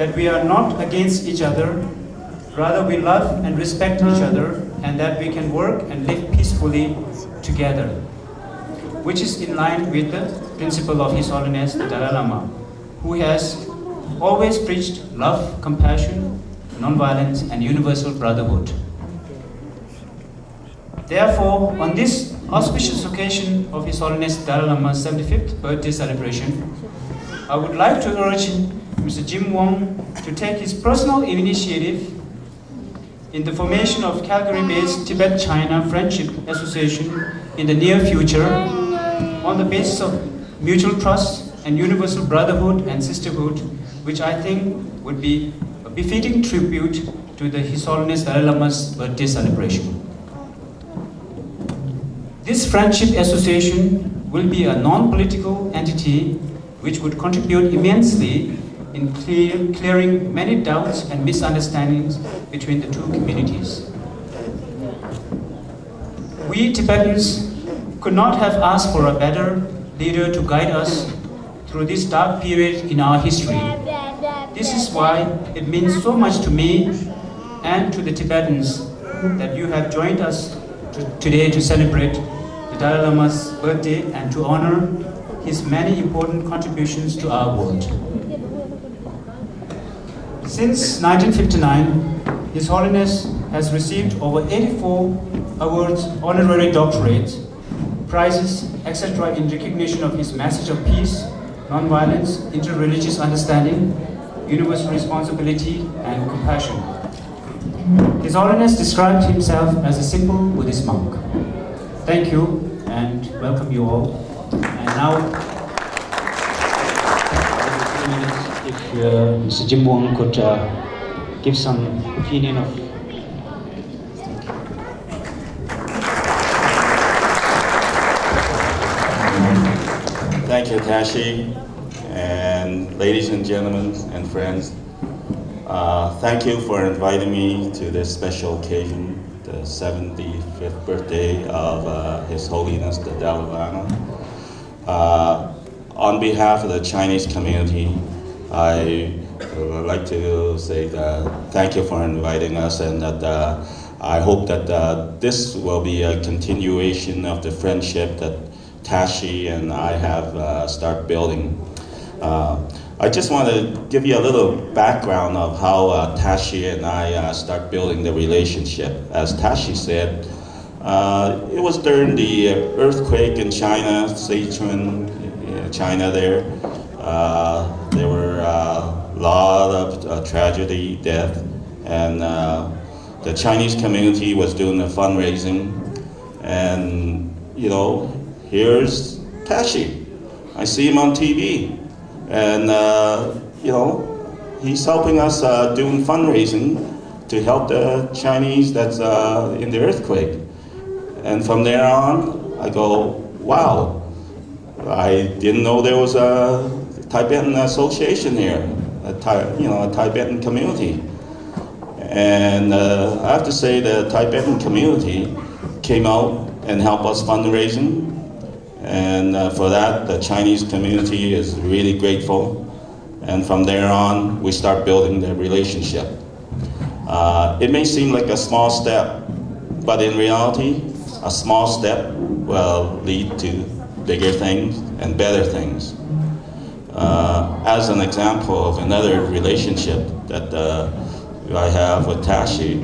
that we are not against each other, rather we love and respect each other, and that we can work and live peacefully together, which is in line with the principle of His Holiness the Dalai Lama, who has always preached love, compassion, non-violence, and universal brotherhood. Therefore, on this auspicious occasion of His Holiness Dalai Lama's 75th birthday celebration, I would like to urge Mr. Jim Wong to take his personal initiative in the formation of Calgary-based Tibet-China Friendship Association in the near future on the basis of mutual trust and universal brotherhood and sisterhood, which I think would be a befitting tribute to His Holiness Dalai Lama's birthday celebration. This Friendship Association will be a non-political entity which would contribute immensely in clearing many doubts and misunderstandings between the two communities. We Tibetans could not have asked for a better leader to guide us through this dark period in our history. This is why it means so much to me and to the Tibetans that you have joined us today to celebrate the Dalai Lama's birthday and to honor his many important contributions to our world. Since 1959, His Holiness has received over 84 awards, honorary doctorates, prizes, etc. in recognition of his message of peace, non-violence, interreligious understanding, universal responsibility, and compassion. His Holiness described himself as a simple Buddhist monk. Thank you and welcome you all. And now, if Mr. Jim Wong could give some opinion of. Thank you, Tashi, and ladies and gentlemen and friends. Thank you for inviting me to this special occasion, the 75th birthday of His Holiness the Dalai Lama. On behalf of the Chinese community, I would like to say that thank you for inviting us, and that I hope that this will be a continuation of the friendship that Tashi and I have started building. I just want to give you a little background of how Tashi and I start building the relationship. As Tashi said, it was during the earthquake in China, Sichuan, China there. There were a lot of tragedy, death, and the Chinese community was doing the fundraising. And, you know, here's Tashi. I see him on TV. And, you know, he's helping us doing fundraising to help the Chinese that's in the earthquake. And from there on, I go, wow. I didn't know there was a Tibetan association here, a Tibetan community. And I have to say the Tibetan community came out and helped us fundraising. And for that, the Chinese community is really grateful. And from there on, we start building the relationship. It may seem like a small step, but in reality, a small step will lead to bigger things and better things. As an example of another relationship that I have with Tashi,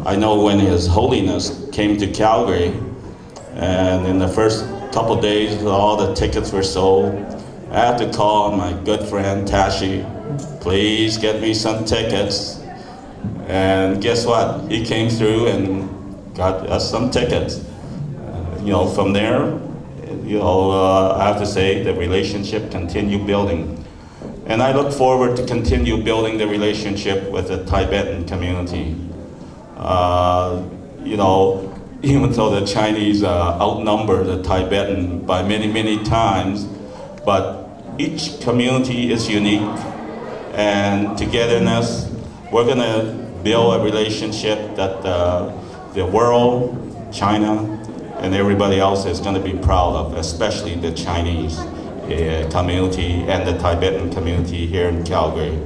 I know when His Holiness came to Calgary, and in the first couple days all the tickets were sold, I had to call my good friend Tashi, please get me some tickets. And guess what? He came through and got us some tickets. You know, from there, I have to say the relationship continued building. And I look forward to continue building the relationship with the Tibetan community. You know, even though the Chinese outnumber the Tibetan by many, many times, but each community is unique, and togetherness, we're gonna build a relationship that the world, China, and everybody else is going to be proud of, especially the Chinese community and the Tibetan community here in Calgary.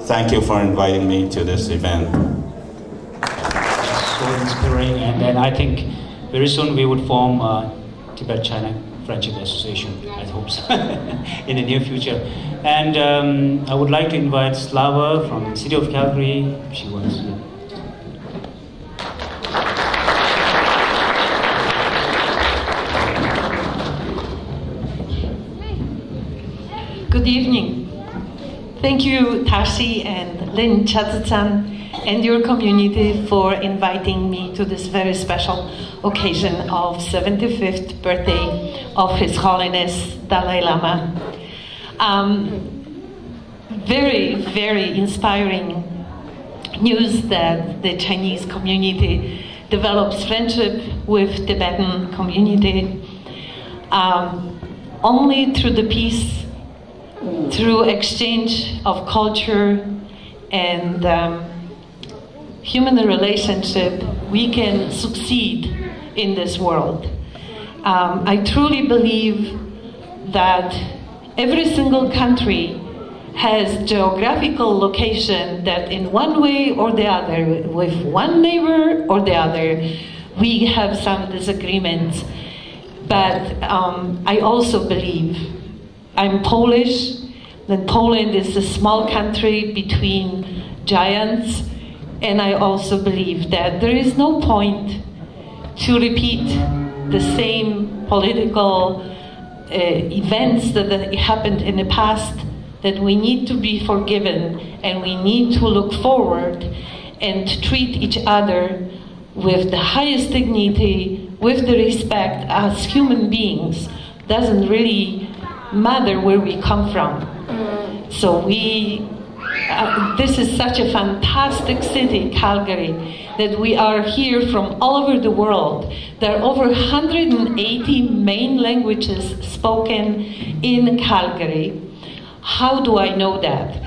thank you for inviting me to this event. So inspiring, and then I think very soon we would form Tibet-China Friendship Association, I hope so, in the near future. And I would like to invite Slava from the city of Calgary, if she wants to. Good evening. Thank you, Tashi and Lin Chazi-chan and your community for inviting me to this very special occasion of 75th birthday of His Holiness Dalai Lama. Very, very inspiring news that the Chinese community develops friendship with Tibetan community only through the peace, through exchange of culture and human relationship, we can succeed in this world. I truly believe that every single country has geographical location that in one way or the other, with one neighbor or the other, we have some disagreements. But I also believe, I'm Polish, that Poland is a small country between giants, and I also believe that there is no point to repeat the same political events that happened in the past, that we need to be forgiven and we need to look forward and treat each other with the highest dignity, with the respect as human beings. Doesn't really matter where we come from. So this is such a fantastic city, Calgary, that we are here from all over the world. There are over 180 main languages spoken in Calgary. How do I know that?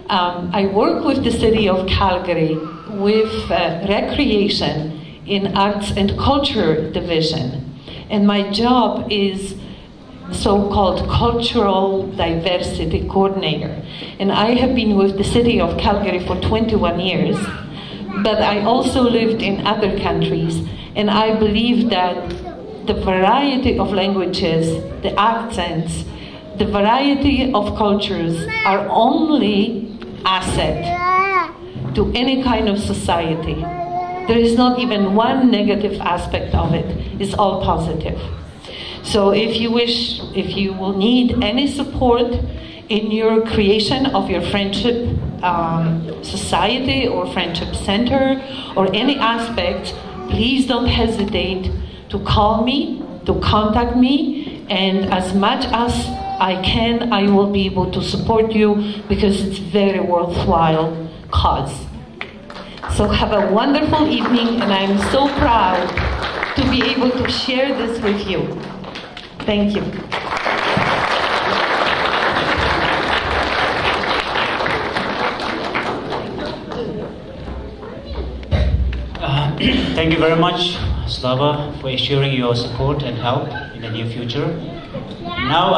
I work with the city of Calgary with recreation in Arts and Culture Division. And my job is so-called Cultural Diversity Coordinator. And I have been with the city of Calgary for 21 years, but I also lived in other countries. And I believe that the variety of languages, the accents, the variety of cultures are only asset to any kind of society. There is not even one negative aspect of it. It's all positive. So if you wish, if you will need any support in your creation of your friendship society or friendship center or any aspect, please don't hesitate to call me, to contact me, and as much as I can, I will be able to support you because it's very worthwhile cause. So have a wonderful evening, and I'm so proud to be able to share this with you. Thank you. Thank you very much, Slava, for assuring your support and help in the near future. Now